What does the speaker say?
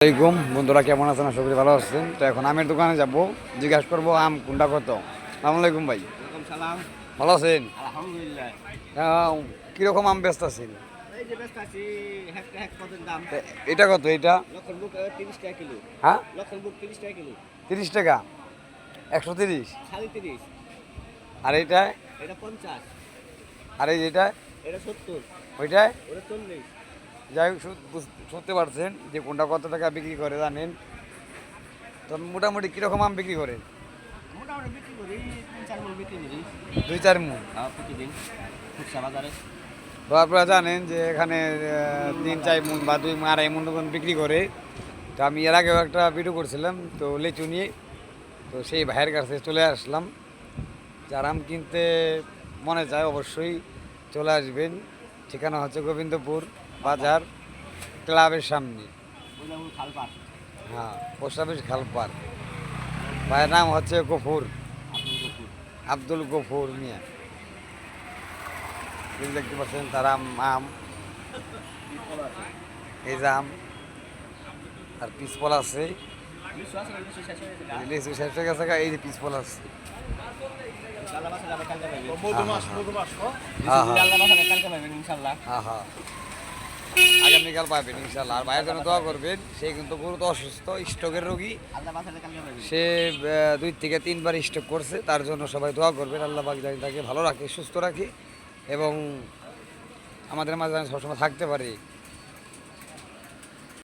আসসালামাইকুম বন্ধুরা, কেমন আছেন? আশা করি ভালো আছেন। তো এখন আমের দোকানে যাব, জিজ্ঞাসা করবো আম কোনটা কত। আসসালামু আলাইকুম ভাই, সালাম। ভালো আছেন? আলহামদুলিল্লাহ। কীরকম আম ব্যস্ত আছেন? এই যে ব্যস্ত আছি, এক পদের দাম। এটা কত? এটা লক্ষণবুক 30 টাকা কিলো। হ্যাঁ, লক্ষণবুক 30 টাকা কিলো। 30 টাকা, 130। খালি 30। আর এইটায়? এটা 50। আর এই যেটা এটা 70। ওইটায়? ওটা 40। যাই হোক, শুনতে পারছেন যে কোনটা কত টাকা বিক্রি করে জানেন। তো মোটামুটি কীরকম আম বিক্রি করেন? মোটামুটি বিক্রি করি 3-4 মণ বিক্রি করি। 2-4 মণ প্রতিদিন খুচরা বাজারে। তো আপনারা জানেন যে এখানে 3-4 মণ বা 2-2.5 মণ মতন বিক্রি করে। তো আমি এর আগেও একটা ভিডিও করছিলাম তো লিচু নিয়ে, তো সেই ভাইয়ের কাছে চলে আসলাম। যার আম কিনতে মনে চায় অবশ্যই চলে আসবেন। ঠিকানা হচ্ছে গোবিন্দপুর বাজার, ক্লাবের সামনে। খালপার। হ্যাঁ, পোস্ট অফিস খালপার। ভাইয়ের নাম হচ্ছে গফুর, আব্দুল গফুর মিয়া। এই দেখতে পাচ্ছেন তার আম, এই যে আম আর পিসফল আছে। লিচু শেষ হয়ে গেছে, এই যে পিসফল আছে। হ্যাঁ হ্যাঁ, আগামীকাল পাবেন ইনশাল্লাহ। আর ভাইয়ের জন্য দোয়া করবেন, সে কিন্তু গুরুত অসুস্থ, স্ট্রোকের রোগী। সে 2 থেকে 3 বার স্ট্রোক করছে। তার জন্য সবাই দোয়া করবেন, আল্লাহ পাক তাকে ভালো রাখে, সুস্থ রাখে এবং আমাদের মাঝে সবসময় থাকতে পারে।